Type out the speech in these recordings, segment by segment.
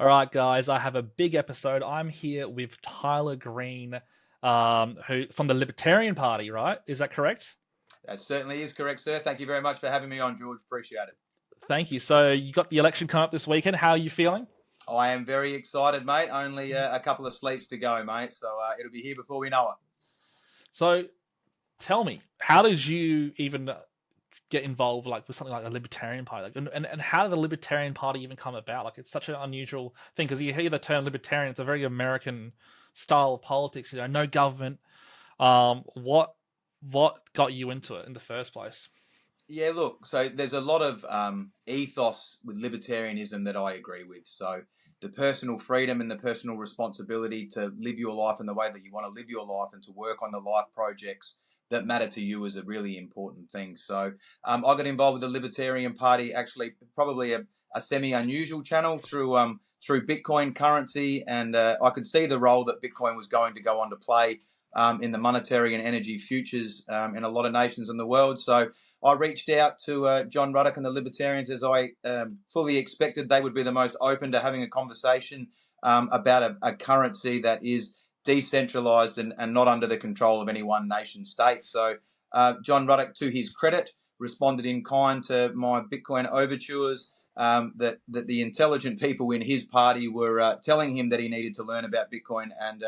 All right, guys, I have a big episode. I'm here with Tyler Green, who from the Libertarian Party, right? Is that correct? That certainly is correct, sir. Thank you very much for having me on, George. Appreciate it. Thank you. So you got the election coming up this weekend. How are you feeling? I am very excited, mate. Only a couple of sleeps to go, mate. So it'll be here before we know it. So tell me, how did you even get involved like with something like the Libertarian Party? Like, and how did the Libertarian Party even come about? Like, it's such an unusual thing because you hear the term libertarian, it's a very American style of politics. No government. What got you into it in the first place? Yeah, look, so there's a lot of ethos with libertarianism that I agree with. So the personal freedom and the personal responsibility to live your life in the way that you want to live your life and to work on the life projects that matter to you is a really important thing. So I got involved with the Libertarian Party, actually, probably a semi-unusual channel through Bitcoin currency, and I could see the role that Bitcoin was going to go on to play in the monetary and energy futures in a lot of nations in the world. So I reached out to John Ruddock and the Libertarians, as I fully expected they would be the most open to having a conversation about a currency that is decentralized and not under the control of any one nation state. So John Ruddock, to his credit, responded in kind to my Bitcoin overtures. That the intelligent people in his party were telling him that he needed to learn about Bitcoin, and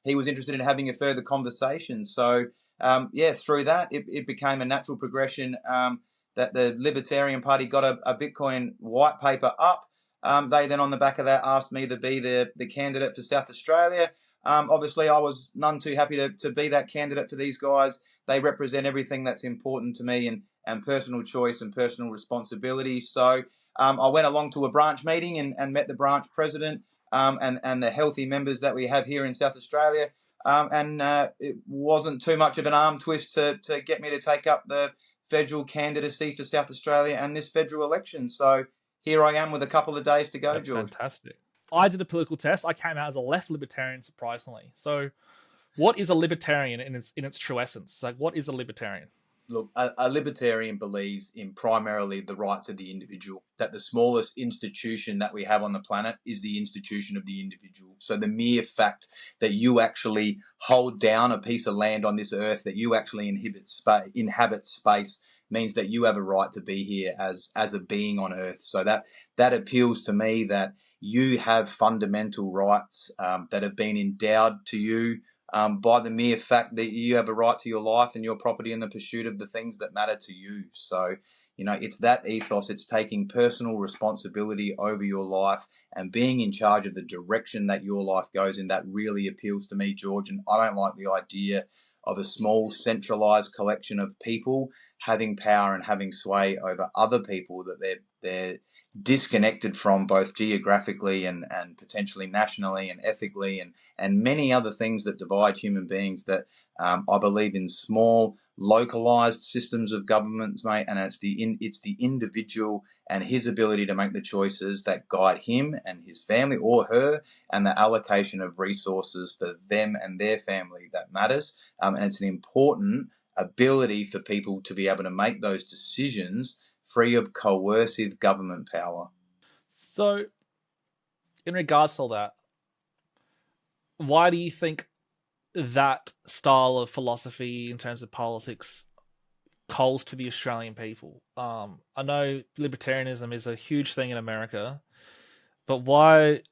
he was interested in having a further conversation. So through that, it became a natural progression that the Libertarian Party got a Bitcoin white paper up. They then, on the back of that, asked me to be the candidate for South Australia. Obviously, I was none too happy to be that candidate for these guys. They represent everything that's important to me and personal choice and personal responsibility. So I went along to a branch meeting and met the branch president and the healthy members that we have here in South Australia. It wasn't too much of an arm twist to get me to take up the federal candidacy for South Australia and this federal election. So here I am with a couple of days to go, That's George. fantastic. I did a political test. I came out as a left libertarian, surprisingly. So, what is a libertarian in its true essence? Like, what is a libertarian? Look, a libertarian believes in primarily the rights of the individual, that the smallest institution that we have on the planet is the institution of the individual. So the mere fact that you actually hold down a piece of land on this earth, that you actually inhabit space, means that you have a right to be here as a being on earth. So that appeals to me, that you have fundamental rights that have been endowed to you by the mere fact that you have a right to your life and your property and the pursuit of the things that matter to you. So, it's that ethos. It's taking personal responsibility over your life and being in charge of the direction that your life goes in. That really appeals to me, George. And I don't like the idea of a small, centralized collection of people having power and having sway over other people that they're disconnected from, both geographically and potentially nationally and ethically, and many other things that divide human beings. That I believe in small, localized systems of governments, mate, and it's the individual and his ability to make the choices that guide him and his family or her, and the allocation of resources for them and their family that matters. And it's an important ability for people to be able to make those decisions free of coercive government power. So, in regards to all that, why do you think that style of philosophy in terms of politics calls to the Australian people? I know libertarianism is a huge thing in America, but why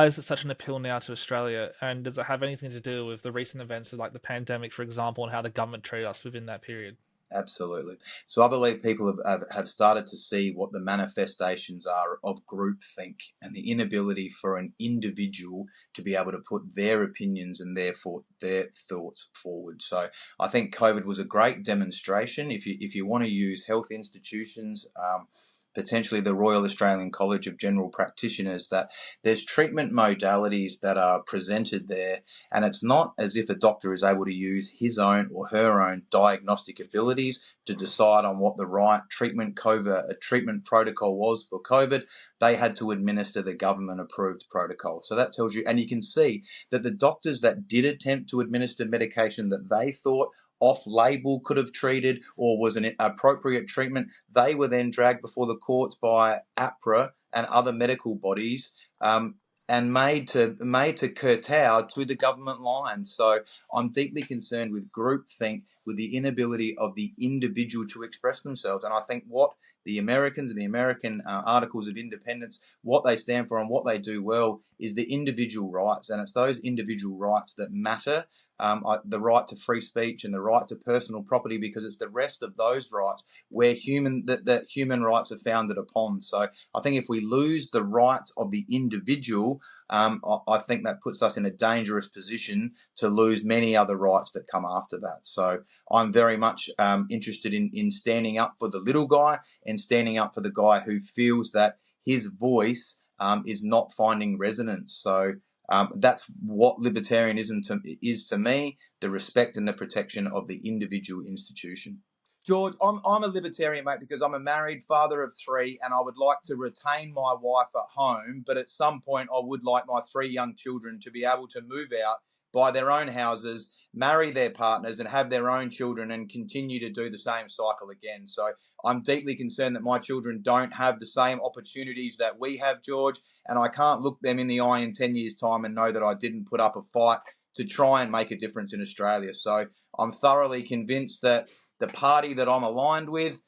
is it such an appeal now to Australia? And does it have anything to do with the recent events of like the pandemic, for example, and how the government treated us within that period? Absolutely. So I believe people have started to see what the manifestations are of groupthink and the inability for an individual to be able to put their opinions and therefore their thoughts forward. So I think COVID was a great demonstration. If you want to use health institutions, potentially the Royal Australian College of General Practitioners, that there's treatment modalities that are presented there, and it's not as if a doctor is able to use his own or her own diagnostic abilities to decide on what the right treatment protocol was for COVID. They had to administer the government-approved protocol. So that tells you, and you can see that the doctors that did attempt to administer medication that they thought off-label could have treated or was an appropriate treatment, they were then dragged before the courts by APRA and other medical bodies and made to curtail to the government line. So I'm deeply concerned with groupthink, with the inability of the individual to express themselves. And I think what the Americans and the American Articles of Independence, what they stand for and what they do well is the individual rights. And it's those individual rights that matter. The right to free speech and the right to personal property, because it's the rest of those rights where that human rights are founded upon. So I think if we lose the rights of the individual, I think that puts us in a dangerous position to lose many other rights that come after that. So I'm very much interested in standing up for the little guy and standing up for the guy who feels that his voice is not finding resonance. So that's what libertarianism is to me, the respect and the protection of the individual institution. George, I'm a libertarian, mate, because I'm a married father of three and I would like to retain my wife at home. But at some point, I would like my three young children to be able to move out, buy their own houses, marry their partners and have their own children and continue to do the same cycle again. So I'm deeply concerned that my children don't have the same opportunities that we have, George. And I can't look them in the eye in 10 years' time and know that I didn't put up a fight to try and make a difference in Australia. So I'm thoroughly convinced that the party that I'm aligned with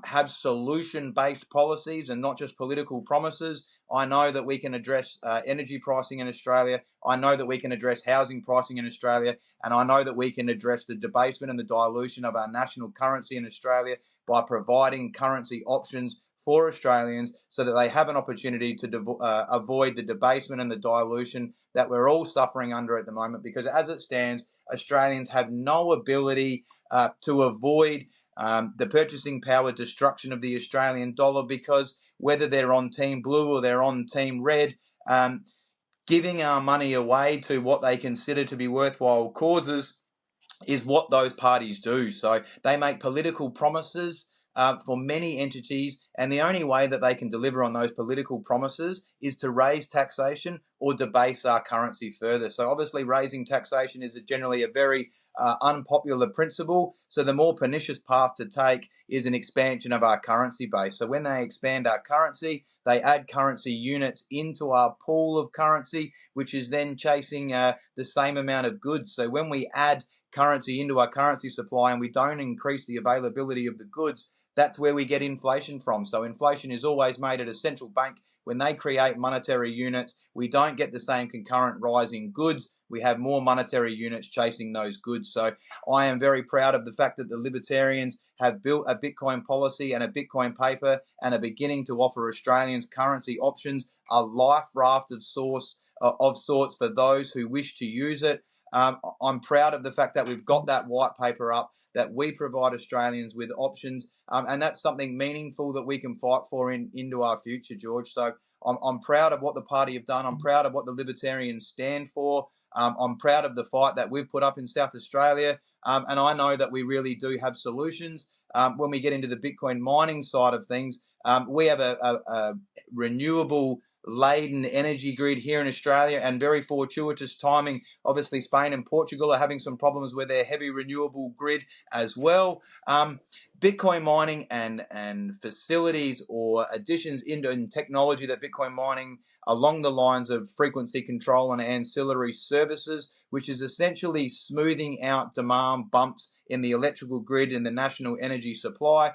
have solution-based policies and not just political promises. I know that we can address energy pricing in Australia. I know that we can address housing pricing in Australia. And I know that we can address the debasement and the dilution of our national currency in Australia by providing currency options for Australians so that they have an opportunity to avoid the debasement and the dilution that we're all suffering under at the moment. Because as it stands, Australians have no ability to avoid the purchasing power destruction of the Australian dollar, because whether they're on Team Blue or they're on Team Red, giving our money away to what they consider to be worthwhile causes is what those parties do. So they make political promises for many entities, and the only way that they can deliver on those political promises is to raise taxation or debase our currency further. So obviously raising taxation is generally a very unpopular principle. So the more pernicious path to take is an expansion of our currency base. So when they expand our currency, they add currency units into our pool of currency, which is then chasing the same amount of goods. So when we add currency into our currency supply and we don't increase the availability of the goods, that's where we get inflation from. So inflation is always made at a central bank. When they create monetary units, we don't get the same concurrent rise in goods. We have more monetary units chasing those goods. So I am very proud of the fact that the libertarians have built a Bitcoin policy and a Bitcoin paper and are beginning to offer Australians currency options, a life raft of sorts for those who wish to use it. I'm proud of the fact that we've got that white paper up, that we provide Australians with options, and that's something meaningful that we can fight for into our future, George. So I'm proud of what the party have done. I'm proud of what the Libertarians stand for. I'm proud of the fight that we've put up in South Australia, and I know that we really do have solutions. When we get into the Bitcoin mining side of things, we have a renewable laden energy grid here in Australia, and very fortuitous timing. Obviously, Spain and Portugal are having some problems with their heavy renewable grid as well. Bitcoin mining and facilities or additions in technology that Bitcoin mining along the lines of frequency control and ancillary services, which is essentially smoothing out demand bumps in the electrical grid and the national energy supply.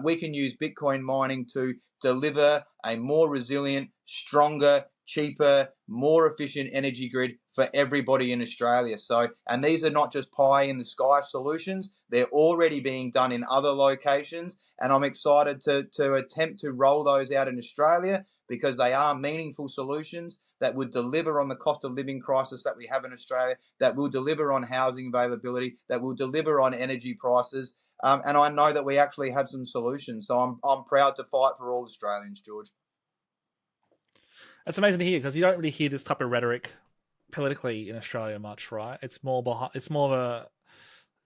We can use Bitcoin mining to deliver a more resilient, stronger, cheaper, more efficient energy grid for everybody in Australia. So, and these are not just pie in the sky solutions. They're already being done in other locations. And I'm excited to attempt to roll those out in Australia, because they are meaningful solutions that would deliver on the cost of living crisis that we have in Australia, that will deliver on housing availability, that will deliver on energy prices. And I know that we actually have some solutions. So I'm proud to fight for all Australians, George. It's amazing to hear, because you don't really hear this type of rhetoric politically in Australia much, right? It's more of a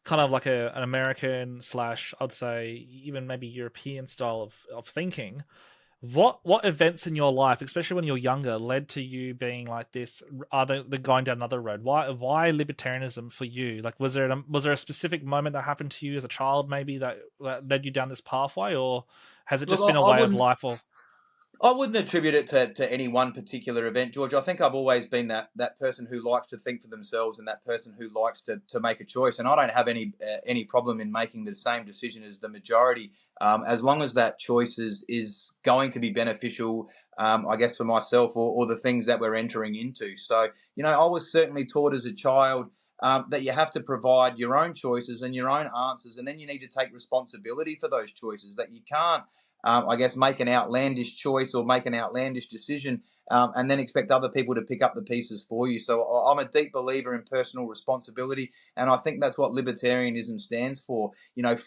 kind of like an American / I'd say even maybe European style of thinking. What events in your life, especially when you're younger, led to you being like this? Are they going down another road? Why libertarianism for you? Like, was there a specific moment that happened to you as a child, maybe that led you down this pathway, or has it just been a way of life? Or I wouldn't attribute it to any one particular event, George. I think I've always been that person who likes to think for themselves and that person who likes to make a choice. And I don't have any problem in making the same decision as the majority, as long as that choice is going to be beneficial, I guess, for myself or the things that we're entering into. So, I was certainly taught as a child that you have to provide your own choices and your own answers, and then you need to take responsibility for those choices, that you can't I guess, make an outlandish choice or make an outlandish decision and then expect other people to pick up the pieces for you. So I'm a deep believer in personal responsibility, and I think that's what libertarianism stands for.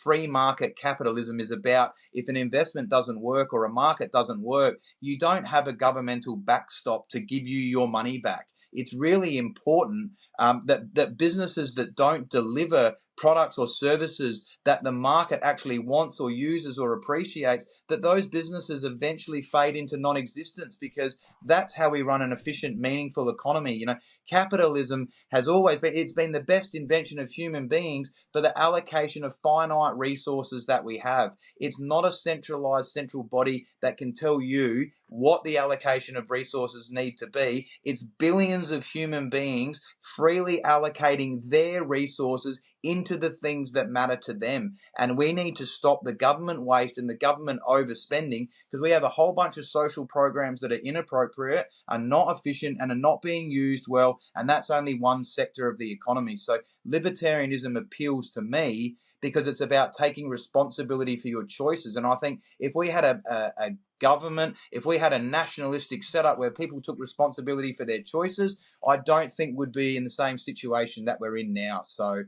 Free market capitalism is about, if an investment doesn't work or a market doesn't work, you don't have a governmental backstop to give you your money back. It's really important that businesses that don't deliver products or services that the market actually wants or uses or appreciates, that those businesses eventually fade into non-existence, because that's how we run an efficient, meaningful economy. Capitalism has always been the best invention of human beings for the allocation of finite resources that we have. It's not a centralized central body that can tell you what the allocation of resources need to be. It's billions of human beings freely allocating their resources into the things that matter to them. And we need to stop the government waste and the government overspending, because we have a whole bunch of social programs that are inappropriate, are not efficient, and are not being used well. And that's only one sector of the economy. So libertarianism appeals to me because it's about taking responsibility for your choices. And I think if we had a government, if we had a nationalistic setup where people took responsibility for their choices, I don't think we'd be in the same situation that we're in now. So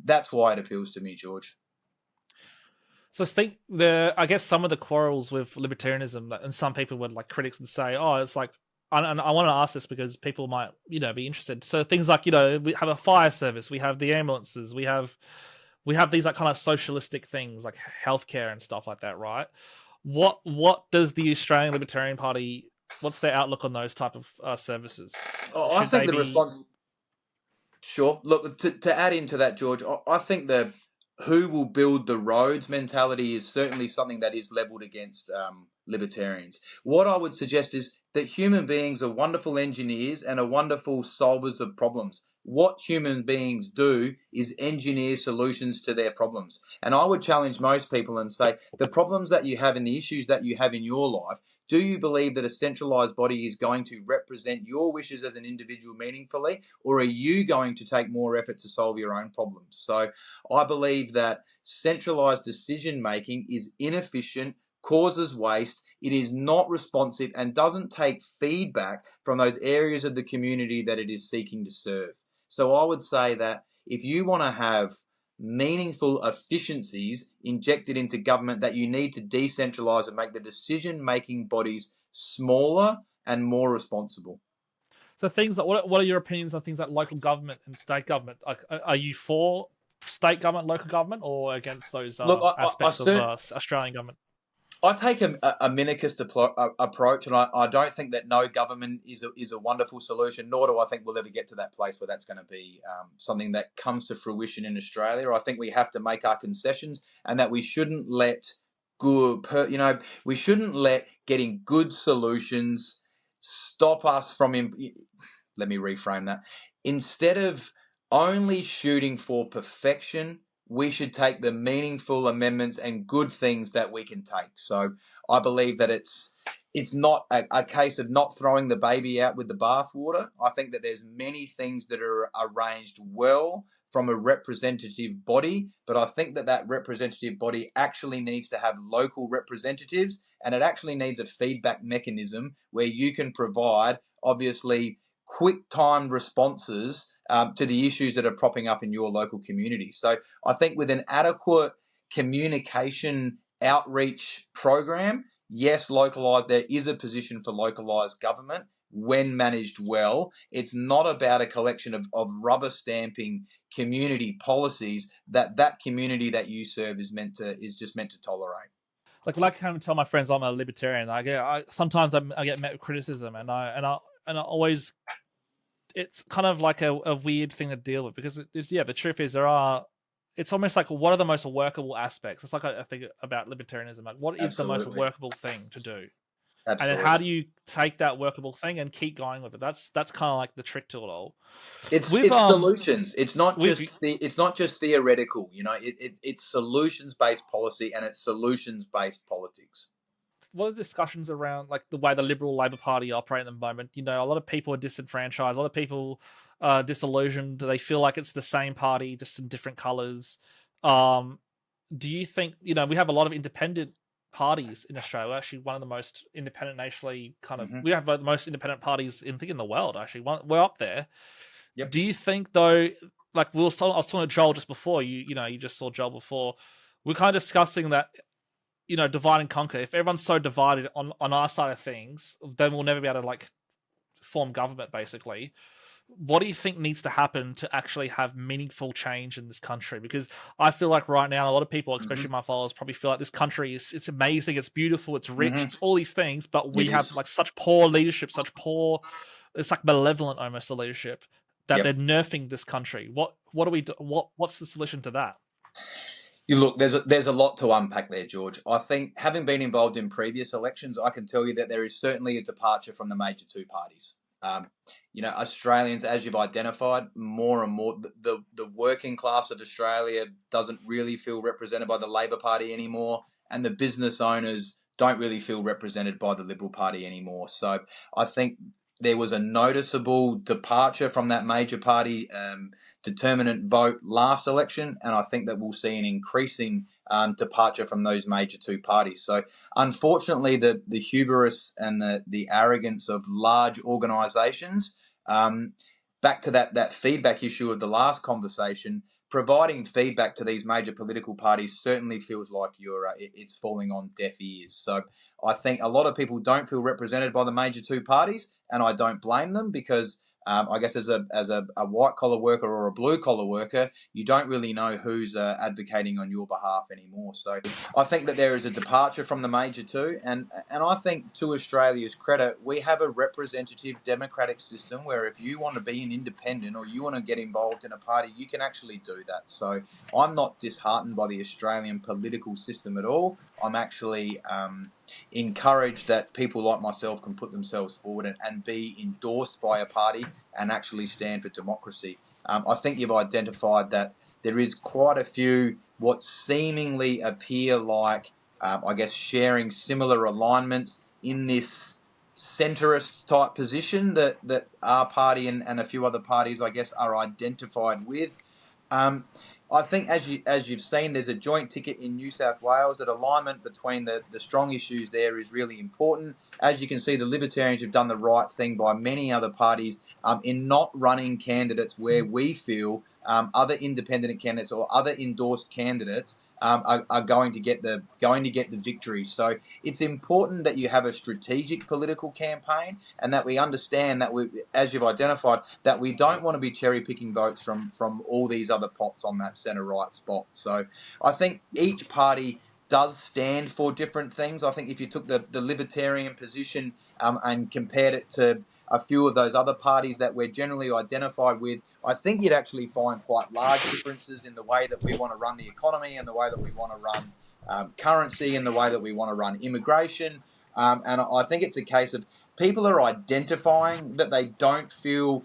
that's why it appeals to me, George. So I guess some of the quarrels with libertarianism, and some people would, like critics, would say, oh, it's like, and I want to ask this because people might, be interested. So things like, we have a fire service, we have the ambulances, we have these like kind of socialistic things like healthcare and stuff like that, right? What does the Australian Libertarian Party, what's their outlook on those type of services? I think the response. Sure. Look, to add into that, George, I think the who will build the roads mentality is certainly something that is leveled against libertarians. What I would suggest is that human beings are wonderful engineers and are wonderful solvers of problems. What human beings do is engineer solutions to their problems. And I would challenge most people and say, the problems that you have and the issues that you have in your life, do you believe that a centralized body is going to represent your wishes as an individual meaningfully, or are you going to take more effort to solve your own problems? So I believe that centralized decision making is inefficient, causes waste, it is not responsive, and doesn't take feedback from those areas of the community that it is seeking to serve. So I would say that if you want to have meaningful efficiencies injected into government, that you need to decentralize and make the decision-making bodies smaller and more responsible. So things like, what are your opinions on things like local government and state government? Like, are you for state government, local government, or against those aspects of Australian government? I take a minarchist approach, and I don't think that no government is a wonderful solution, nor do I think we'll ever get to that place where that's going to be something that comes to fruition in Australia. I think we have to make our concessions, and that we shouldn't let we shouldn't let getting good solutions stop us from. Let me reframe that. Instead of only shooting for perfection, we should take the meaningful amendments and good things that we can take. So I believe that it's not a case of not throwing the baby out with the bathwater. I think that there's many things that are arranged well from a representative body, but I think that representative body actually needs to have local representatives, and it actually needs a feedback mechanism where you can provide, obviously, quick time responses to the issues that are propping up in your local community. So I think with an adequate communication outreach program, yes, localized, there is a position for localized government when managed well. It's not about a collection of rubber stamping community policies that community that you serve is just meant to tolerate. Like I kind of tell my friends I'm a libertarian. Sometimes I get met with criticism, and I always, it's kind of like a weird thing to deal with, because the truth is it's almost like, what are the most workable aspects? It's like I think about libertarianism, like what is the most workable thing to do? And then how do you take that workable thing and keep going with it? That's kind of like the trick to it all. It's solutions. It's not just theoretical. It's solutions based policy, and it's solutions based politics. What are the discussions around like the way the Liberal Labor Party operate at the moment? A lot of people are disenfranchised. A lot of people are disillusioned. They feel like it's the same party, just in different colors. Do you think we have a lot of independent parties in Australia? Actually, one of the most independent nationally we have the most independent parties in the world. Actually, we're up there. Yep. Do you think though, like I was talking to Joel just before you just saw Joel before, we're kind of discussing that divide and conquer. If everyone's so divided on our side of things, then we'll never be able to like form government. Basically, what do you think needs to happen to actually have meaningful change in this country? Because I feel like right now, a lot of people, especially my followers, probably feel like this country it's amazing, it's beautiful, it's rich, it's all these things, but we have like such poor leadership, it's like malevolent almost the leadership that they're nerfing this country. What do we do? What's the solution to that? You look, there's a lot to unpack there, George. I think having been involved in previous elections, I can tell you that there is certainly a departure from the major two parties. Australians, as you've identified, more and more, the working class of Australia doesn't really feel represented by the Labor Party anymore, and the business owners don't really feel represented by the Liberal Party anymore. So I think there was a noticeable departure from that major party determinant vote last election, and I think that we'll see an increasing departure from those major two parties. So unfortunately, the hubris and the arrogance of large organisations, back to that feedback issue of the last conversation, providing feedback to these major political parties certainly feels like it's falling on deaf ears. So I think a lot of people don't feel represented by the major two parties, and I don't blame them because I guess as a white collar worker or a blue collar worker, you don't really know who's advocating on your behalf anymore. So I think that there is a departure from the major two, and I think to Australia's credit, we have a representative democratic system where if you want to be an independent or you want to get involved in a party, you can actually do that. So I'm not disheartened by the Australian political system at all. I'm actually encouraged that people like myself can put themselves forward and be endorsed by a party and actually stand for democracy. I think you've identified that there is quite a few what seemingly appear like, sharing similar alignments in this centrist type position that our party and a few other parties, I guess, are identified with. I think as you've seen, there's a joint ticket in New South Wales. That alignment between the strong issues there is really important. As you can see, the Libertarians have done the right thing by many other parties in not running candidates where we feel other independent candidates or other endorsed candidates are going to get the victory. So it's important that you have a strategic political campaign and that we understand that as you've identified, that we don't want to be cherry picking votes from all these other pots on that centre right spot. So I think each party does stand for different things. I think if you took the libertarian position and compared it to a few of those other parties that we're generally identified with, I think you'd actually find quite large differences in the way that we want to run the economy and the way that we want to run currency and the way that we want to run immigration. And I think it's a case of people are identifying that they don't feel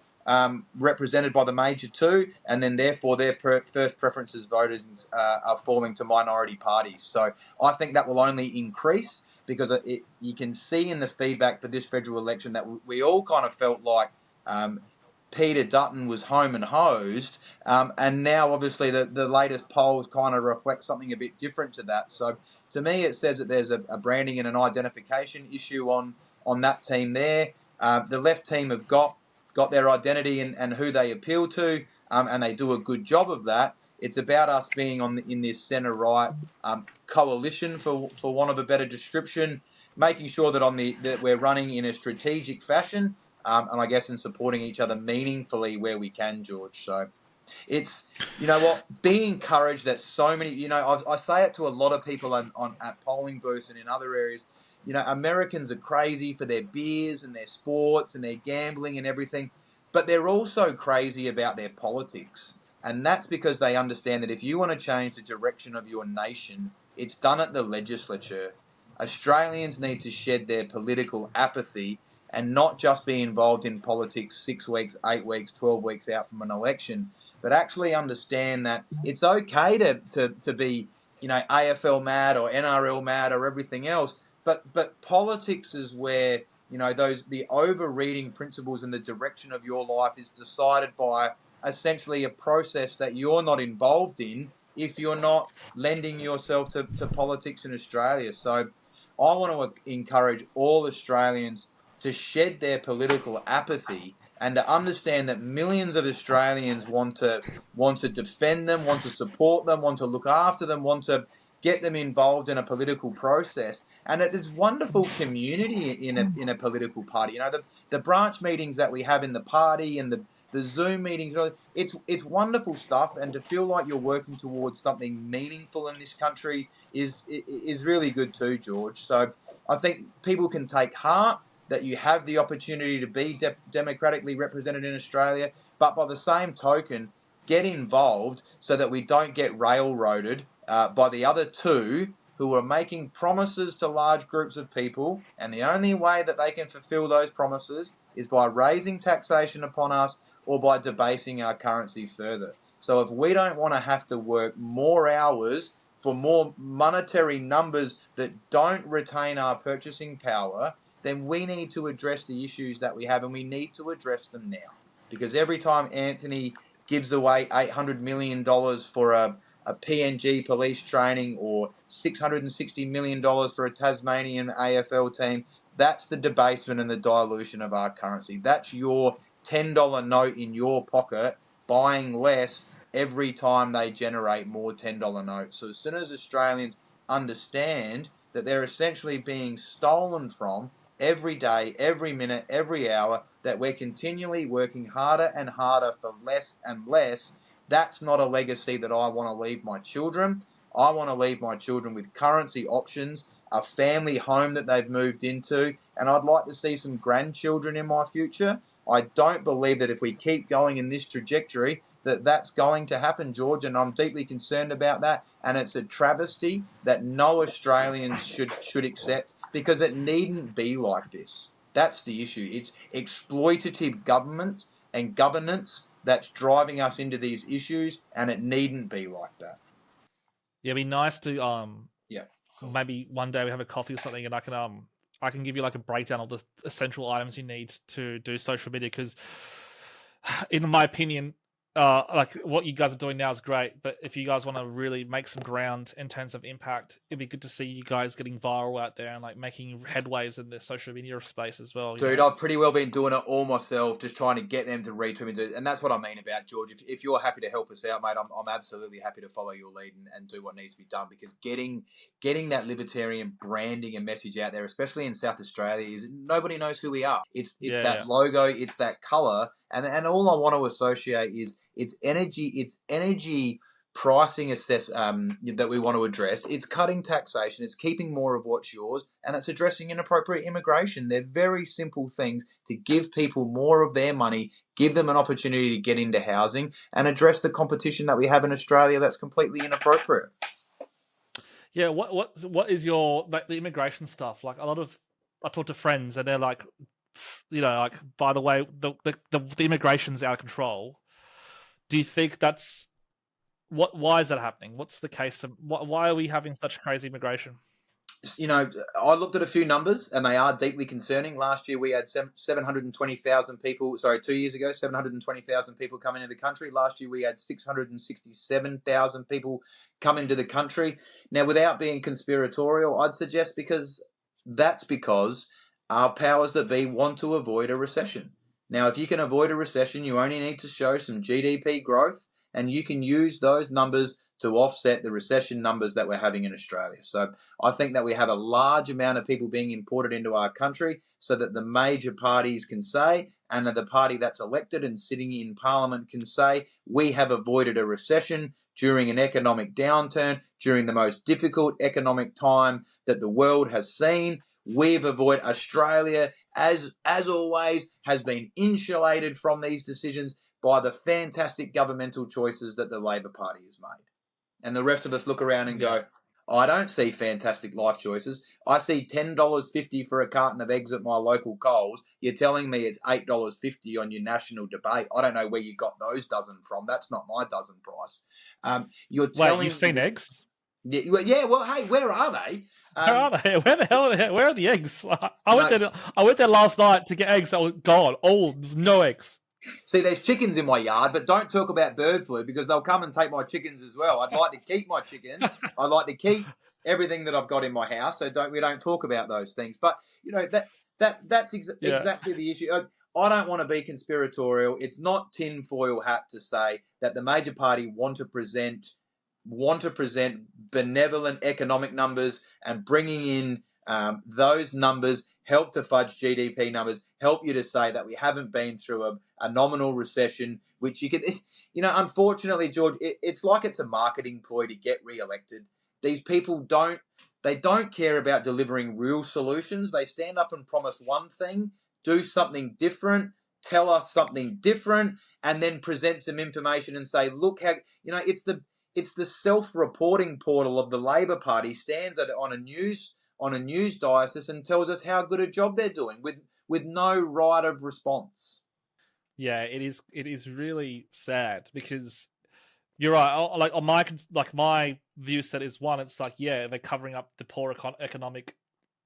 represented by the major two, and then therefore their first preferences voted are falling to minority parties. So I think that will only increase because you can see in the feedback for this federal election that we all kind of felt like Peter Dutton was home and hosed, and now obviously the latest polls kind of reflect something a bit different to that. So to me, it says that there's a branding and an identification issue on that team there. The left team have got their identity and who they appeal to, and they do a good job of that. It's about us being in this centre-right coalition, for want of a better description, making sure that we're running in a strategic fashion, and I guess in supporting each other meaningfully where we can, George. So it's, be encouraged that so many, I say it to a lot of people at polling booths and in other areas, Americans are crazy for their beers and their sports and their gambling and everything, but they're also crazy about their politics. And that's because they understand that if you want to change the direction of your nation, it's done at the legislature. Australians need to shed their political apathy and not just be involved in politics 6 weeks, 8 weeks, 12 weeks out from an election, but actually understand that it's okay to be, AFL mad or NRL mad or everything else, but politics is where, the overreading principles and the direction of your life is decided by essentially a process that you're not involved in if you're not lending yourself to politics in Australia. So I want to encourage all Australians to shed their political apathy and to understand that millions of Australians want to defend them, want to support them, want to look after them, want to get them involved in a political process, and that there's wonderful community in a political party. The branch meetings that we have in the party and the Zoom meetings, it's wonderful stuff, and to feel like you're working towards something meaningful in this country is really good too, George. So I think people can take heart that you have the opportunity to be democratically represented in Australia, but by the same token, get involved so that we don't get railroaded by the other two who are making promises to large groups of people, and the only way that they can fulfill those promises is by raising taxation upon us or by debasing our currency further. So if we don't want to have to work more hours for more monetary numbers that don't retain our purchasing power, then we need to address the issues that we have, and we need to address them now. Because every time Anthony gives away $800 million for a PNG police training or $660 million for a Tasmanian AFL team, that's the debasement and the dilution of our currency. That's your $10 note in your pocket buying less every time they generate more $10 notes. So as soon as Australians understand that they're essentially being stolen from every day, every minute, every hour, that we're continually working harder and harder for less and less, that's not a legacy that I want to leave my children. I want to leave my children with currency options, a family home that they've moved into, and I'd like to see some grandchildren in my future. I don't believe that if we keep going in this trajectory, that's going to happen, George, and I'm deeply concerned about that. And it's a travesty that no Australians should accept, because it needn't be like this. That's the issue. It's exploitative government and governance that's driving us into these issues, and it needn't be like that. Yeah, it'd be nice to Yeah, maybe one day we have a coffee or something, and I can give you like a breakdown of the essential items you need to do social media, because in my opinion, like what you guys are doing now is great, but if you guys want to really make some ground in terms of impact, it'd be good to see you guys getting viral out there and like making headwaves in the social media space as well. Dude, I've pretty well been doing it all myself, just trying to get them to retweet me. And that's what I mean about, George. If you're happy to help us out, mate, I'm absolutely happy to follow your lead and do what needs to be done, because getting that libertarian branding and message out there, especially in South Australia, is nobody knows who we are. It's that logo, it's that colour, and all I want to associate is it's energy pricing that we want to address. It's cutting taxation, it's keeping more of what's yours, and it's addressing inappropriate immigration. They're very simple things to give people more of their money, give them an opportunity to get into housing, and address the competition that we have in Australia that's completely inappropriate. Yeah, what is your, like, the immigration stuff? Like, I talk to friends and they're like, like, by the way, the immigration's out of control. Do you think that's why is that happening? What's the case? Why are we having such crazy immigration? I looked at a few numbers, and they are deeply concerning. Last year, we had 720,000 people. Sorry, 2 years ago, 720,000 people come into the country. Last year, we had 667,000 people come into the country. Now, without being conspiratorial, I'd suggest because our powers that be want to avoid a recession. Now, if you can avoid a recession, you only need to show some GDP growth, and you can use those numbers to offset the recession numbers that we're having in Australia. So I think that we have a large amount of people being imported into our country so that the major parties can say, and that the party that's elected and sitting in Parliament can say, we have avoided a recession during an economic downturn, during the most difficult economic time that the world has seen. We've avoided. Australia, as always, has been insulated from these decisions by the fantastic governmental choices that the Labor Party has made. And the rest of us look around and go, I don't see fantastic life choices. I see $10.50 for a carton of eggs at my local Coles. You're telling me it's $8.50 on your national debate. I don't know where you got those dozen from. That's not my dozen price. You're Wait, telling you've seen me, eggs? yeah. Well, hey, where are they? Where are they? Where the hell are they? Where are the eggs? I No, went there last night to get eggs. I was gone. Oh, there's no eggs. see, there's chickens in my yard, but don't talk about bird flu because they'll come and take my chickens as well. I'd like to keep my chickens. I'd like to keep everything that I've got in my house, so we don't talk about those things. But that's Yeah. exactly the issue. I don't want to be conspiratorial. It's not tinfoil hat to say that the major party want to present benevolent economic numbers, and bringing in those numbers help to fudge GDP numbers, help you to say that we haven't been through a nominal recession, which you could, unfortunately, George, it's like it's a marketing ploy to get re-elected. These people don't care about delivering real solutions. They stand up and promise one thing, do something different, tell us something different, and then present some information and say, look how, it's the self-reporting portal of the Labor Party stands on a news diocese and tells us how good a job they're doing with no right of response. Yeah, it is. It is really sad because you're right. Like on my view set is one. It's like, yeah, they're covering up the poor economic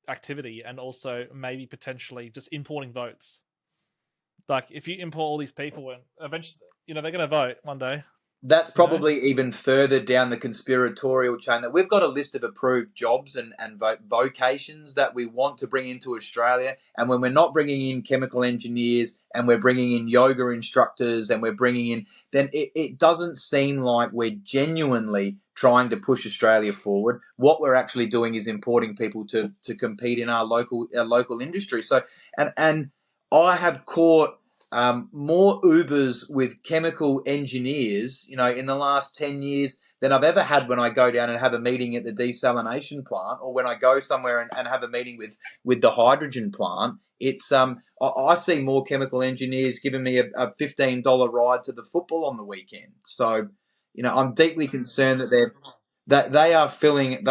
activity and also maybe potentially just importing votes. Like if you import all these people and eventually, they're going to vote one day. That's probably even further down the conspiratorial chain, that we've got a list of approved jobs and vocations that we want to bring into Australia. And when we're not bringing in chemical engineers and we're bringing in yoga instructors and we're bringing in, then it doesn't seem like we're genuinely trying to push Australia forward. What we're actually doing is importing people to compete in our local industry. So, and I have caught more Ubers with chemical engineers, in the last 10 years than I've ever had when I go down and have a meeting at the desalination plant, or when I go somewhere and have a meeting with the hydrogen plant. It's I see more chemical engineers giving me a $15 ride to the football on the weekend. So, I'm deeply concerned that they are filling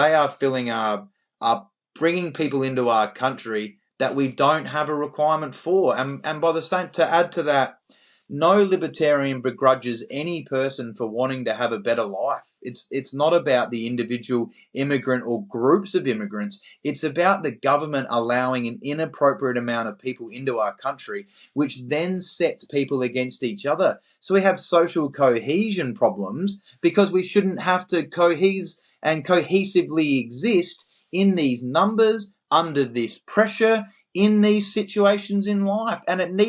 bringing people into our country that we don't have a requirement for. And by the same, to add to that, no libertarian begrudges any person for wanting to have a better life. It's not about the individual immigrant or groups of immigrants. It's about the government allowing an inappropriate amount of people into our country, which then sets people against each other. So we have social cohesion problems because we shouldn't have to cohesively exist in these numbers, under this pressure, in these situations in life. And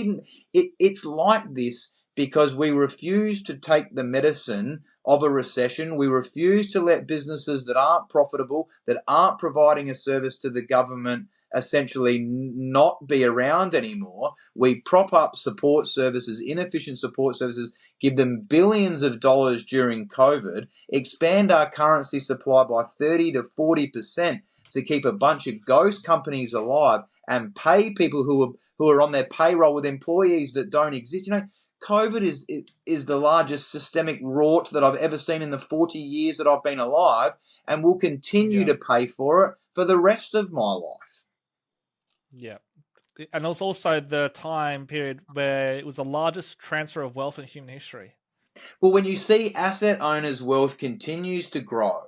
it's like this because we refuse to take the medicine of a recession. We refuse to let businesses that aren't profitable, that aren't providing a service to the government, essentially not be around anymore. We prop up support services, inefficient support services, give them billions of dollars during COVID, expand our currency supply by 30 to 40% to keep a bunch of ghost companies alive, and pay people who are on their payroll with employees that don't exist. COVID is the largest systemic rort that I've ever seen in the 40 years that I've been alive, and will continue to pay for it for the rest of my life. Yeah. And it was also the time period where it was the largest transfer of wealth in human history. Well, when you see asset owners' wealth continues to grow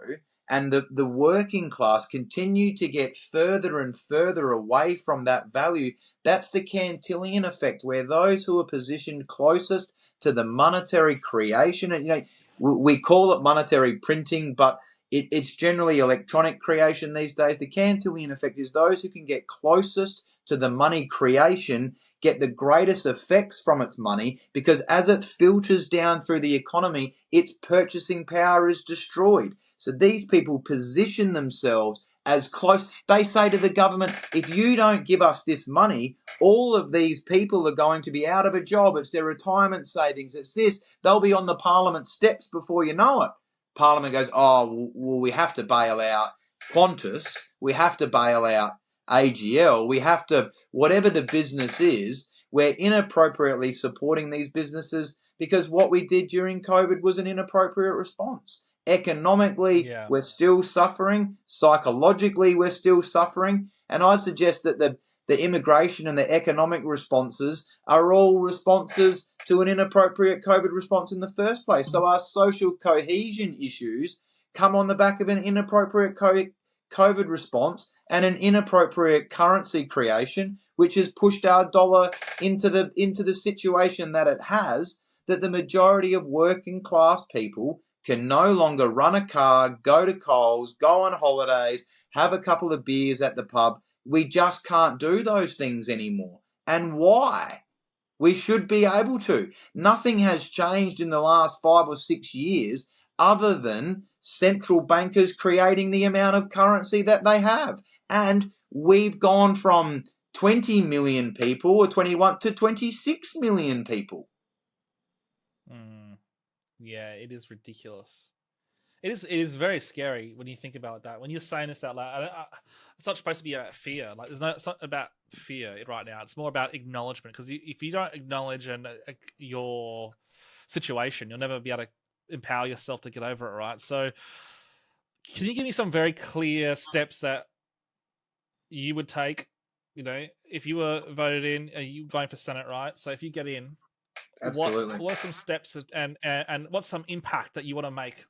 and the working class continue to get further and further away from that value, that's the Cantillon effect, where those who are positioned closest to the monetary creation, and we call it monetary printing, but it's generally electronic creation these days. The Cantillon effect is those who can get closest to the money creation get the greatest effects from its money, because as it filters down through the economy, its purchasing power is destroyed. So these people position themselves as close. They say to the government, if you don't give us this money, all of these people are going to be out of a job. It's their retirement savings. It's this. They'll be on the parliament steps before you know it. Parliament goes, oh, well, we have to bail out Qantas. We have to bail out AGL. We have to, whatever the business is, we're inappropriately supporting these businesses because what we did during COVID was an inappropriate response. Economically, Yeah. we're still suffering. Psychologically, we're still suffering. And I suggest that the immigration and the economic responses are all responses to an inappropriate COVID response in the first place. So our social cohesion issues come on the back of an inappropriate COVID response and an inappropriate currency creation, which has pushed our dollar into the situation that it has, that the majority of working class people can no longer run a car, go to Coles, go on holidays, have a couple of beers at the pub. We just can't do those things anymore. And why? We should be able to. Nothing has changed in the last 5 or 6 years other than central bankers creating the amount of currency that they have. And we've gone from 20 million people or 21 to 26 million people. Yeah, it is ridiculous. It is very scary when you think about that. When you're saying this out loud, it's not supposed to be about fear. Like it's not about fear right now. It's more about acknowledgement. Because if you don't acknowledge your situation, you'll never be able to empower yourself to get over it. Right. So, can you give me some very clear steps that you would take? You know, if you were voted in, are you going for Senate? Right. So if you get in, Absolutely. what are some steps and what's some impact that you want to make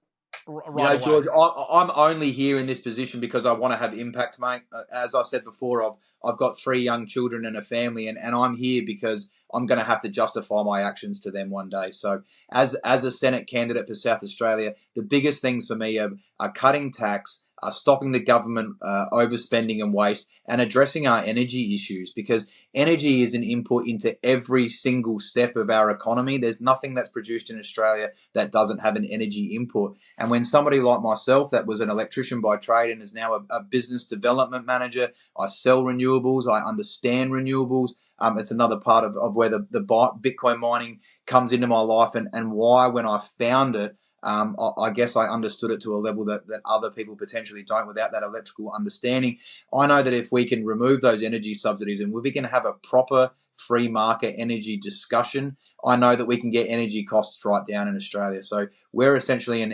Right away? George, I'm only here in this position because I want to have impact, mate. As I said before, I've got 3 young children and a family, and I'm here because I'm going to have to justify my actions to them one day. So as a Senate candidate for South Australia, the biggest things for me are cutting tax, stopping the government overspending and waste, and addressing our energy issues, because energy is an input into every single step of our economy. There's nothing that's produced in Australia that doesn't have an energy input. And when somebody like myself, that was an electrician by trade and is now a business development manager, I sell renewables, I understand renewables. It's another part of where the Bitcoin mining comes into my life, and why when I found it, I guess I understood it to a level that other people potentially don't without that electrical understanding. I know that if we can remove those energy subsidies and we can have a proper free market energy discussion, I know that we can get energy costs right down in Australia. So we're essentially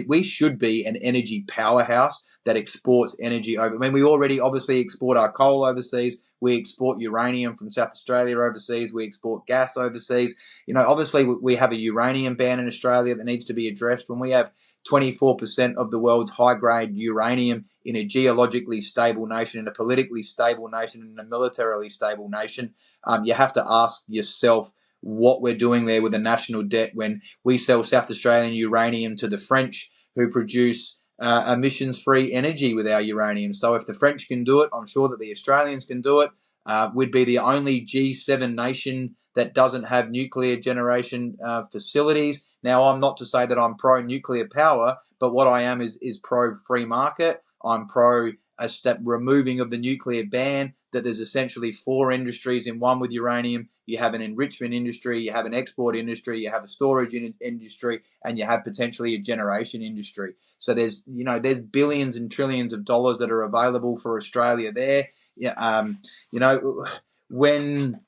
we should be an energy powerhouse that exports energy over. I mean, we already obviously export our coal overseas. We export uranium from South Australia overseas. We export gas overseas. You know, obviously we have a uranium ban in Australia that needs to be addressed. When we have 24% of the world's high-grade uranium in a geologically stable nation, in a politically stable nation, in a militarily stable nation, you have to ask yourself what we're doing there with the national debt when we sell South Australian uranium to the French, who produce emissions-free energy with our uranium. So if the French can do it, I'm sure that the Australians can do it. We'd be the only G7 nation that doesn't have nuclear generation facilities. Now, I'm not to say that I'm pro-nuclear power, but what I am is pro-free market. I'm pro a step removing of the nuclear ban, that there's essentially 4 industries in one with uranium. You have an enrichment industry, you have an export industry, you have a storage industry, and you have potentially a generation industry. So there's billions and trillions of dollars that are available for Australia there. When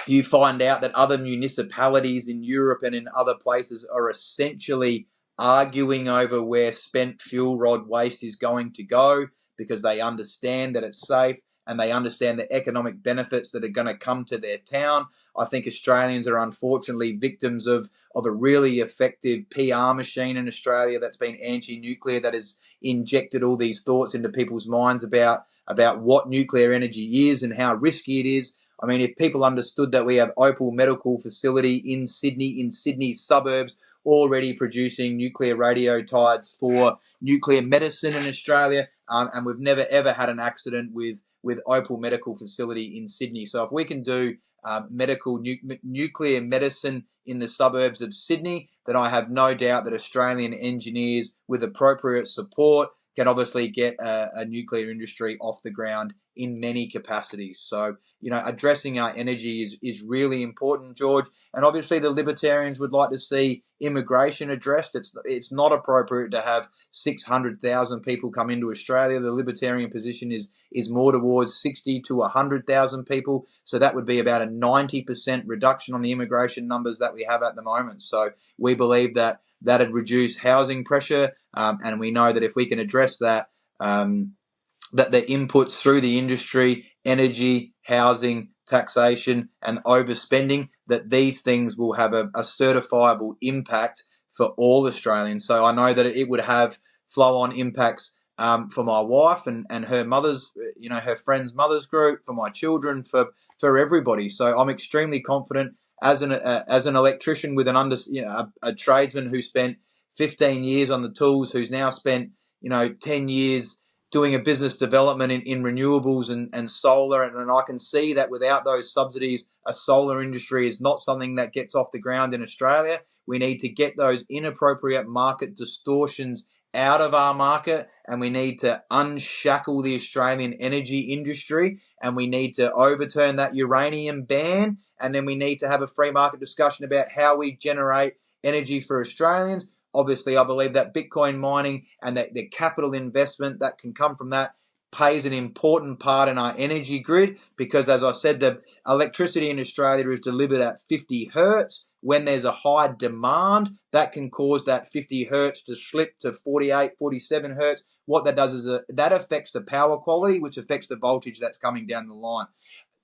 you find out that other municipalities in Europe and in other places are essentially arguing over where spent fuel rod waste is going to go because they understand that it's safe and they understand the economic benefits that are going to come to their town. I think Australians are unfortunately victims of a really effective PR machine in Australia that's been anti-nuclear, that has injected all these thoughts into people's minds about what nuclear energy is and how risky it is. I mean, if people understood that we have Opal Medical Facility in Sydney's suburbs, already producing nuclear radiotides for nuclear medicine in Australia, and we've never ever had an accident with Opal Medical Facility in Sydney. So if we can do nuclear medicine in the suburbs of Sydney, then I have no doubt that Australian engineers with appropriate support can obviously get a nuclear industry off the ground in many capacities. So, addressing our energy is really important, George. And obviously the libertarians would like to see immigration addressed. It's not appropriate to have 600,000 people come into Australia. The libertarian position is more towards 60 to 100,000 people. So that would be about a 90% reduction on the immigration numbers that we have at the moment. So we believe that that'd reduce housing pressure. And we know that if we can address that, that the inputs through the industry, energy, housing, taxation, and overspending, that these things will have a certifiable impact for all Australians. So I know that it would have flow-on impacts for my wife and her mother's, her friend's mother's group, for my children, for everybody. So I'm extremely confident as an electrician with a tradesman who spent 15 years on the tools, who's now spent 10 years doing a business development in renewables and solar, and I can see that without those subsidies, a solar industry is not something that gets off the ground in Australia. We need to get those inappropriate market distortions out of our market, and we need to unshackle the Australian energy industry, and we need to overturn that uranium ban, and then we need to have a free market discussion about how we generate energy for Australians. Obviously, I believe that Bitcoin mining and that the capital investment that can come from that plays an important part in our energy grid, because, as I said, the electricity in Australia is delivered at 50 hertz. When there's a high demand, that can cause that 50 hertz to slip to 48, 47 hertz. What that does is that affects the power quality, which affects the voltage that's coming down the line.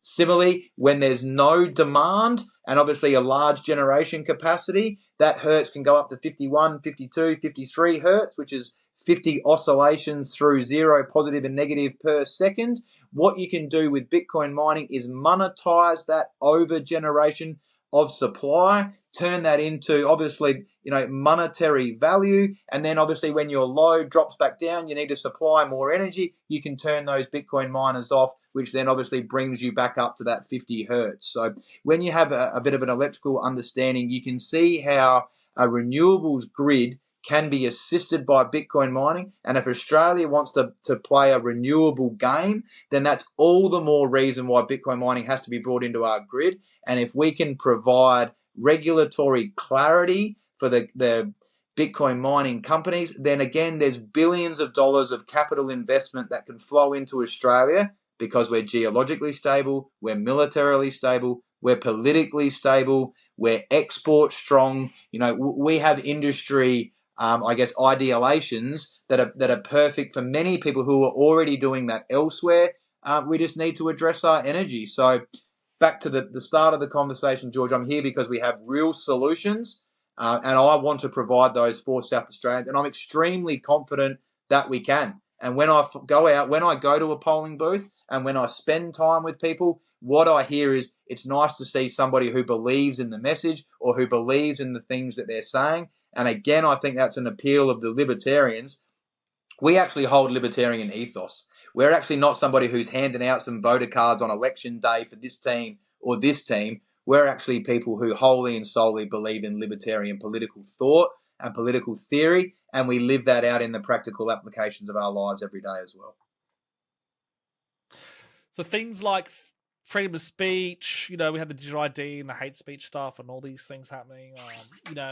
Similarly, when there's no demand and obviously a large generation capacity, that hertz can go up to 51, 52, 53 hertz, which is 50 oscillations through zero, positive and negative per second. What you can do with Bitcoin mining is monetize that over generation of supply, turn that into obviously monetary value, and then obviously when your load drops back down, you need to supply more energy, you can turn those Bitcoin miners off, which then obviously brings you back up to that 50 hertz. So when you have a bit of an electrical understanding, you can see how a renewables grid can be assisted by Bitcoin mining. And if Australia wants to play a renewable game, then that's all the more reason why Bitcoin mining has to be brought into our grid. And if we can provide regulatory clarity for the Bitcoin mining companies, then again, there's billions of dollars of capital investment that can flow into Australia, because we're geologically stable, we're militarily stable, we're politically stable, we're export strong. We have industry, idealations that are perfect for many people who are already doing that elsewhere. We just need to address our energy. So back to the start of the conversation, George, I'm here because we have real solutions, and I want to provide those for South Australians, and I'm extremely confident that we can. And when I go to a polling booth and when I spend time with people, what I hear is it's nice to see somebody who believes in the message or who believes in the things that they're saying. And again, I think that's an appeal of the libertarians. We actually hold libertarian ethos. We're actually not somebody who's handing out some voter cards on election day for this team or this team. We're actually people who wholly and solely believe in libertarian political thought and political theory, and we live that out in the practical applications of our lives every day as well. So things like freedom of speech, we had the digital ID and the hate speech stuff and all these things happening.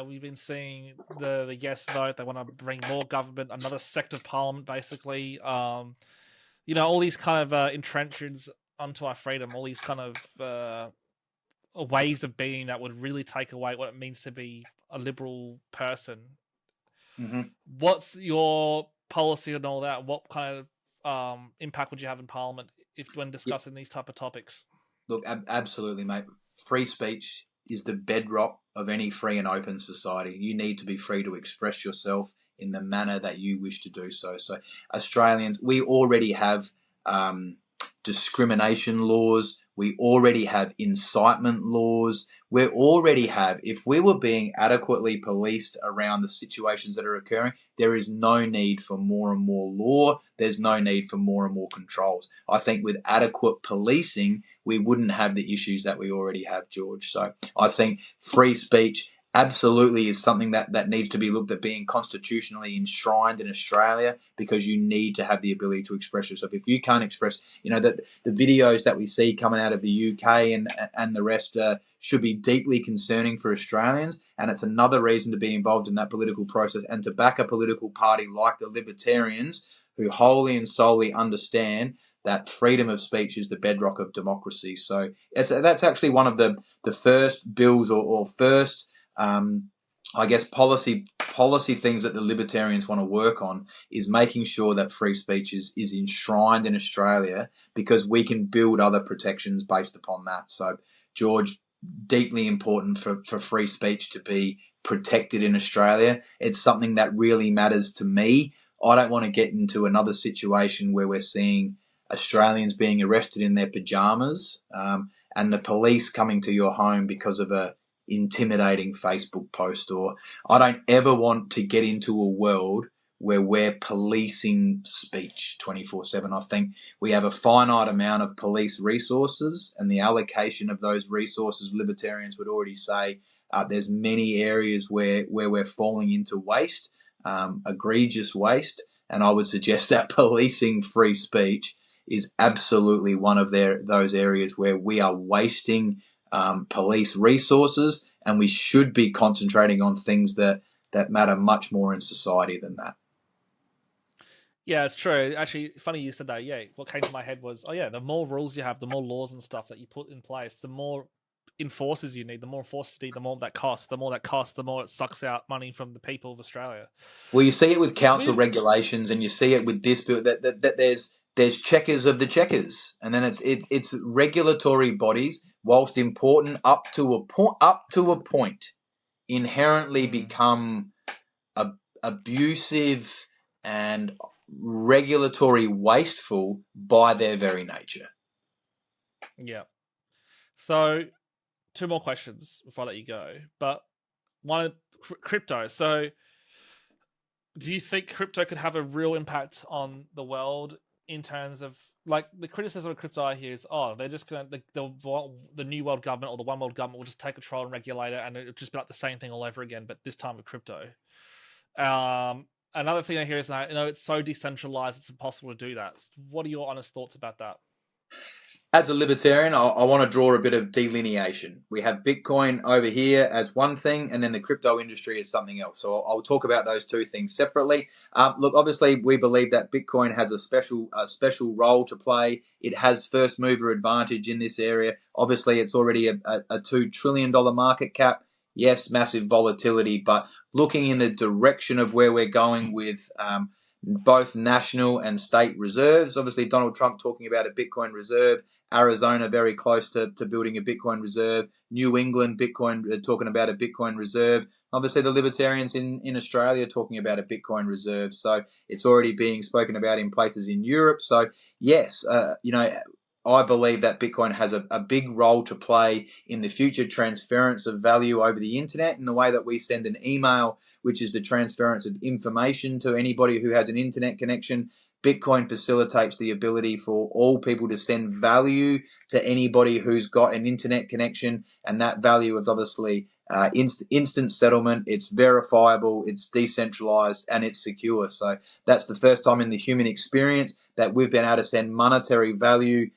We've been seeing the yes vote. They want to bring more government, another sect of parliament, basically. All these kind of entrenchments onto our freedom, all these kind of ways of being that would really take away what it means to be a liberal person. Mm-hmm. What's your policy and all that? What kind of impact would you have in Parliament when discussing these type of topics? Look, absolutely, mate. Free speech is the bedrock of any free and open society. You need to be free to express yourself in the manner that you wish to do so. So Australians, we already have discrimination laws. We already have incitement laws. We already have, if we were being adequately policed around the situations that are occurring, there is no need for more and more law. There's no need for more and more controls. I think with adequate policing, we wouldn't have the issues that we already have, George. So I think free speech absolutely is something that needs to be looked at being constitutionally enshrined in Australia, because you need to have the ability to express yourself. If you can't express, that the videos that we see coming out of the UK and the rest should be deeply concerning for Australians, and it's another reason to be involved in that political process and to back a political party like the Libertarians, who wholly and solely understand that freedom of speech is the bedrock of democracy. So that's actually one of the first bills or first I guess policy things that the libertarians want to work on, is making sure that free speech is enshrined in Australia, because we can build other protections based upon that. So, George, deeply important for free speech to be protected in Australia. It's something that really matters to me. I don't want to get into another situation where we're seeing Australians being arrested in their pajamas, and the police coming to your home because of a intimidating Facebook post. Or I don't ever want to get into a world where we're policing speech 24/7. I think we have a finite amount of police resources, and the allocation of those resources, libertarians would already say there's many areas where we're falling into waste, egregious waste, and I would suggest that policing free speech is absolutely one of those areas where we are wasting police resources, and we should be concentrating on things that matter much more in society than that. Yeah, it's true. Actually, funny you said that. Yeah, what came to my head was, the more rules you have, the more laws and stuff that you put in place, the more enforcers you need. The more enforcers you need, the more that costs. The more that costs, the more it sucks out money from the people of Australia. Well, you see it with council regulations, and you see it with this bill, that there's checkers of the checkers, and then it's regulatory bodies, whilst important up to a point, inherently become abusive and regulatory wasteful by their very nature. Yeah. So, 2 more questions before I let you go. But one, crypto. So, do you think crypto could have a real impact on the world in terms of, like, the criticism of crypto I hear is, they're just going to, the new world government or the one world government will just take control and regulate it, and it'll just be like the same thing all over again, but this time with crypto. Another thing I hear is that, it's so decentralized, it's impossible to do that. What are your honest thoughts about that? As a libertarian, I want to draw a bit of delineation. We have Bitcoin over here as one thing, and then the crypto industry is something else. So I'll talk about those two things separately. Look, obviously, we believe that Bitcoin has a special role to play. It has first mover advantage in this area. Obviously, it's already a $2 trillion market cap. Yes, massive volatility, but looking in the direction of where we're going with both national and state reserves. Obviously, Donald Trump talking about a Bitcoin reserve. Arizona very close to building a Bitcoin reserve. New England Bitcoin talking about a Bitcoin reserve. Obviously, the libertarians in Australia talking about a Bitcoin reserve. So it's already being spoken about in places in Europe. So yes, I believe that Bitcoin has a big role to play in the future transference of value over the internet, in the way that we send an email, which is the transference of information to anybody who has an internet connection. Bitcoin facilitates the ability for all people to send value to anybody who's got an internet connection, and that value is obviously instant settlement. It's verifiable, it's decentralized, and it's secure. So that's the first time in the human experience that we've been able to send monetary value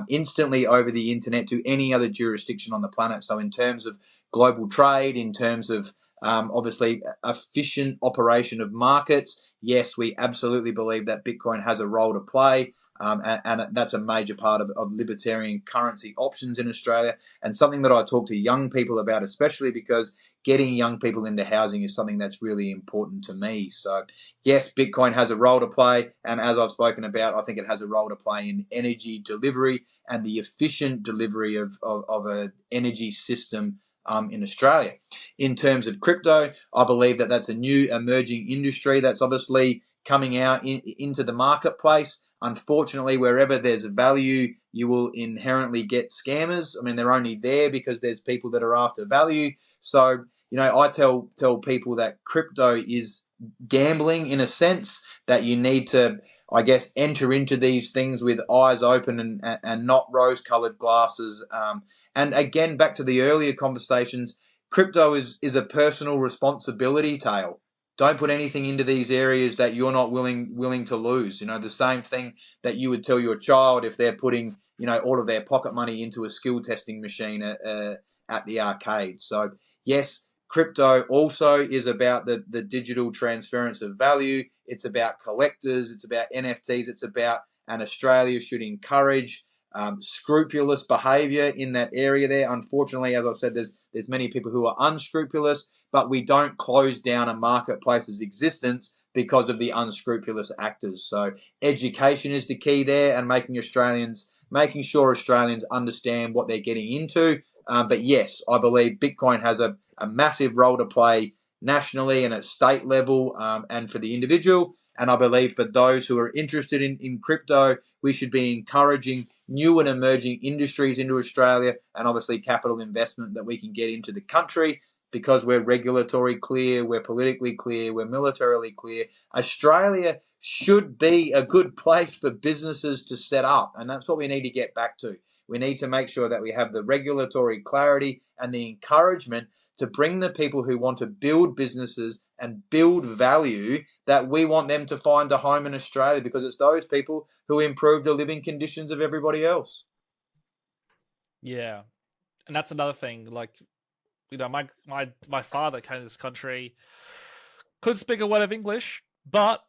instantly over the internet to any other jurisdiction on the planet. So in terms of global trade, in terms of obviously efficient operation of markets, yes, we absolutely believe that Bitcoin has a role to play, and that's a major part of libertarian currency options in Australia, and something that I talk to young people about, especially because getting young people into housing is something that's really important to me. So yes, Bitcoin has a role to play, and as I've spoken about, I think it has a role to play in energy delivery and the efficient delivery of an energy system in Australia. In terms of crypto, I believe that that's a new emerging industry that's obviously coming out into the marketplace. Unfortunately, wherever there's value, you will inherently get scammers. I mean, they're only there because there's people that are after value. So, I tell people that crypto is gambling, in a sense, that you need to, I guess, enter into these things with eyes open and not rose-colored glasses. And again, back to the earlier conversations, crypto is a personal responsibility tale. Don't put anything into these areas that you're not willing to lose. The same thing that you would tell your child if they're putting all of their pocket money into a skill testing machine at the arcade. So yes, crypto also is about the digital transference of value. It's about collectors. It's about NFTs. It's about, and Australia should encourage scrupulous behaviour in that area there. Unfortunately, as I've said, there's many people who are unscrupulous, but we don't close down a marketplace's existence because of the unscrupulous actors. So education is the key there, and making sure Australians understand what they're getting into. But yes, I believe Bitcoin has a massive role to play nationally and at state level, and for the individual. And I believe for those who are interested in crypto, we should be encouraging new and emerging industries into Australia, and obviously capital investment that we can get into the country, because we're regulatory clear, we're politically clear, we're militarily clear. Australia should be a good place for businesses to set up, and that's what we need to get back to. We need to make sure that we have the regulatory clarity and the encouragement to bring the people who want to build businesses and build value, that we want them to find a home in Australia, because it's those people who improve the living conditions of everybody else. Yeah. And that's another thing. Like, my father came to this country, couldn't speak a word of English, but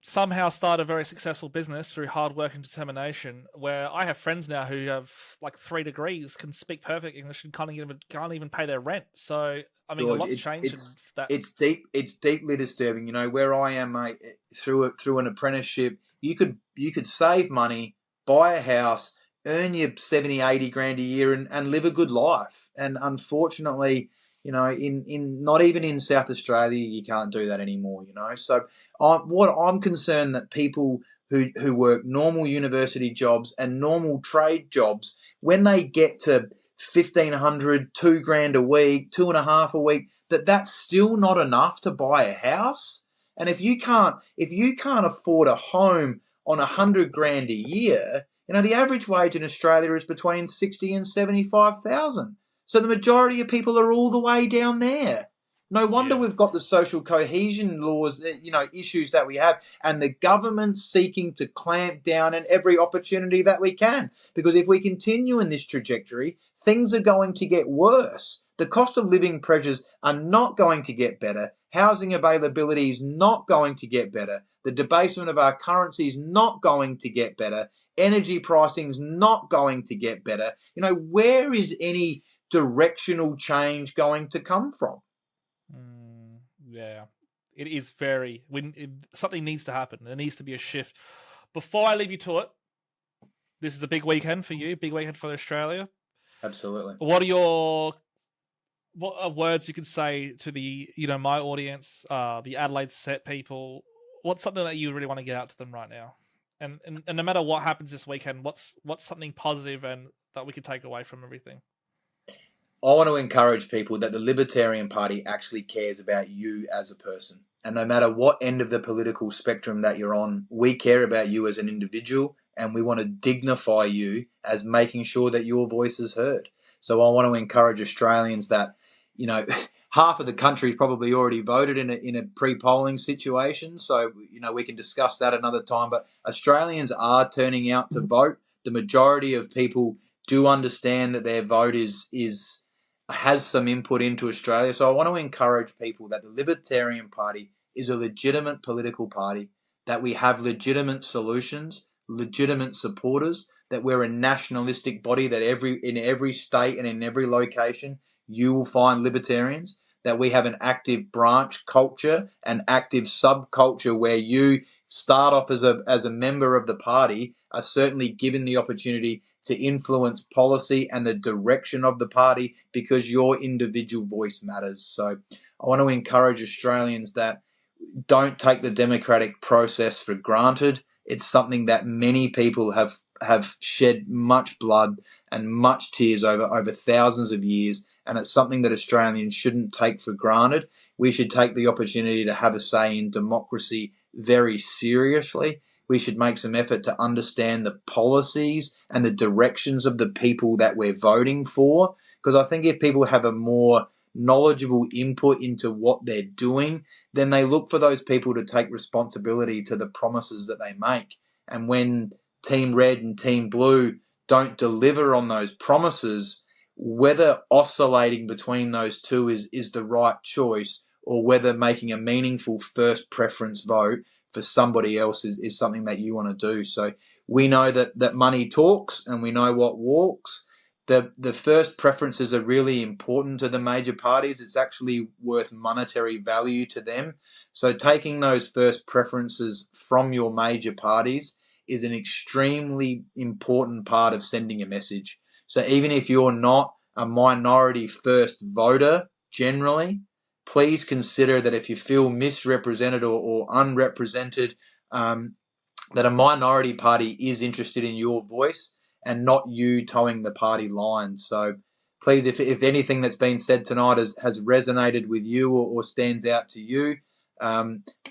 somehow started a very successful business through hard work and determination, where I have friends now who have like 3 degrees, can speak perfect English, and can't even pay their rent. So I mean, George, a lot's changed in that. It's deeply disturbing. Where I am, mate, through an apprenticeship, you could save money, buy a house, earn your 70, 80 grand a year, and live a good life. And unfortunately, in not even in South Australia, you can't do that anymore. So what I'm concerned, that people who work normal university jobs and normal trade jobs, when they get to 1,500, $2,000 a week, 2.5 a week, that's still not enough to buy a house. And if you can't afford a home on 100 grand a year, the average wage in Australia is between 60 and 75,000. So the majority of people are all the way down there. No wonder we've got the social cohesion laws, issues that we have, and the government seeking to clamp down on every opportunity that we can. Because if we continue in this trajectory, things are going to get worse. The cost of living pressures are not going to get better. Housing availability is not going to get better. The debasement of our currency is not going to get better. Energy pricing is not going to get better. Where is any directional change going to come from? Yeah, it is very. Something needs to happen. There needs to be a shift. Before I leave you to it, this is a big weekend for you. Big weekend for Australia. Absolutely. What are words you could say to the my audience, the Adelaide set people? What's something that you really want to get out to them right now? And no matter what happens this weekend, what's something positive and that we could take away from everything? I want to encourage people that the Libertarian Party actually cares about you as a person. And no matter what end of the political spectrum that you're on, we care about you as an individual, and we want to dignify you as making sure that your voice is heard. So I want to encourage Australians that, half of the country probably already voted in a pre-polling situation. So, we can discuss that another time. But Australians are turning out to vote. The majority of people do understand that their vote has some input into Australia. So I want to encourage people that the Libertarian Party is a legitimate political party, that we have legitimate solutions, legitimate supporters, that we're a nationalistic body, that in every state and in every location you will find libertarians, that we have an active branch culture, an active subculture where you start off as a member of the party, are certainly given the opportunity to influence policy and the direction of the party, because your individual voice matters. So I want to encourage Australians that don't take the democratic process for granted. It's something that many people have shed much blood and much tears over thousands of years, and it's something that Australians shouldn't take for granted. We should take the opportunity to have a say in democracy very seriously. We should make some effort to understand the policies and the directions of the people that we're voting for, because I think if people have a more knowledgeable input into what they're doing, then they look for those people to take responsibility to the promises that they make. And when Team Red and Team Blue don't deliver on those promises, whether oscillating between those two is the right choice, or whether making a meaningful first preference vote for somebody else is something that you want to do. So we know that money talks, and we know what walks. The first preferences are really important to the major parties. It's actually worth monetary value to them. So taking those first preferences from your major parties is an extremely important part of sending a message. So even if you're not a minority first voter generally, please consider that if you feel misrepresented or unrepresented, that a minority party is interested in your voice and not you towing the party line. So please, if anything that's been said tonight has resonated with you or stands out to you,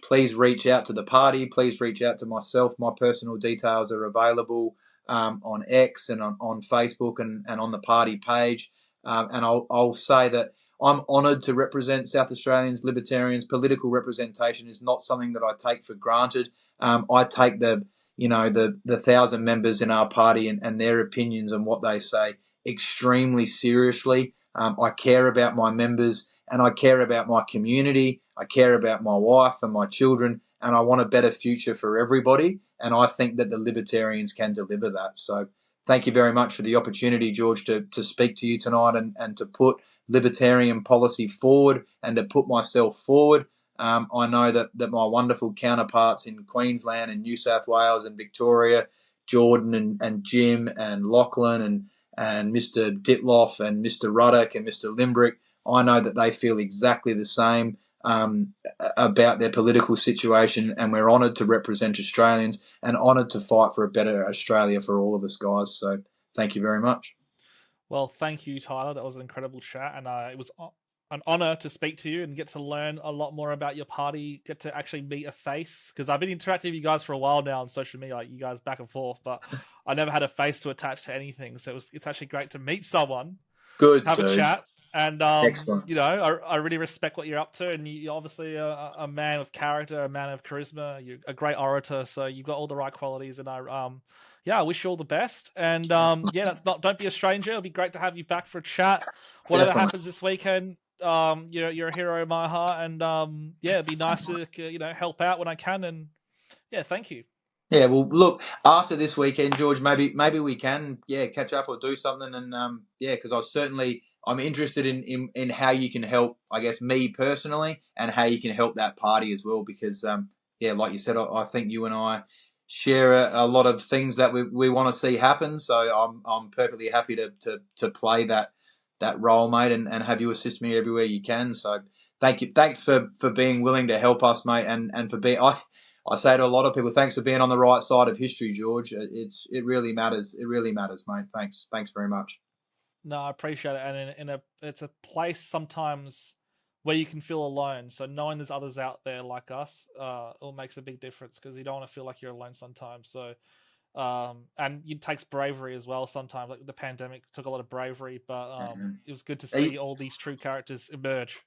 please reach out to the party. Please reach out to myself. My personal details are available on X and on Facebook and on the party page. And I'll say that I'm honoured to represent South Australians, libertarians. Political representation is not something that I take for granted. I take the 1,000 members in our party and their opinions and what they say extremely seriously. I care about my members and I care about my community. I care about my wife and my children, and I want a better future for everybody. And I think that the Libertarians can deliver that. So thank you very much for the opportunity, George, to speak to you tonight and to put libertarian policy forward and to put myself forward. I know that my wonderful counterparts in Queensland and New South Wales and Victoria, Jordan and Jim and Lachlan and Mr. Ditloff and Mr. Ruddock and Mr. Limbrick, I know that they feel exactly the same about their political situation, and we're honoured to represent Australians and honoured to fight for a better Australia for all of us, guys. So thank you very much. Well, thank you, Tyler. That was an incredible chat, and it was an honor to speak to you and get to learn a lot more about your party, get to actually meet a face, because I've been interacting with you guys for a while now on social media, like you guys back and forth, but I never had a face to attach to anything. So it's actually great to meet someone, Good, have a chat, and excellent. I really respect what you're up to, and you're obviously a man of character, a man of charisma. You're a great orator, so you've got all the right qualities, and I wish you all the best. And don't be a stranger. It'll be great to have you back for a chat. Whatever happens this weekend, you're a hero in my heart, and it'd be nice to help out when I can. And thank you. Yeah, well, look, after this weekend, George, maybe we can catch up or do something, and because I'm interested in how you can help, I guess, me personally, and how you can help that party as well, because like you said, I think you and I share a lot of things that we want to see happen. So I'm perfectly happy to play that role, mate, and have you assist me everywhere you can. So thank you, thanks for being willing to help us, mate, and for being I say to a lot of people, thanks for being on the right side of history, George. It really matters. It really matters, mate. Thanks very much. No, I appreciate it, and it's a place sometimes where you can feel alone. So knowing there's others out there like us, it makes a big difference, because you don't want to feel like you're alone sometimes. So, and it takes bravery as well sometimes. Like the pandemic took a lot of bravery, but it was good to see all these true characters emerge.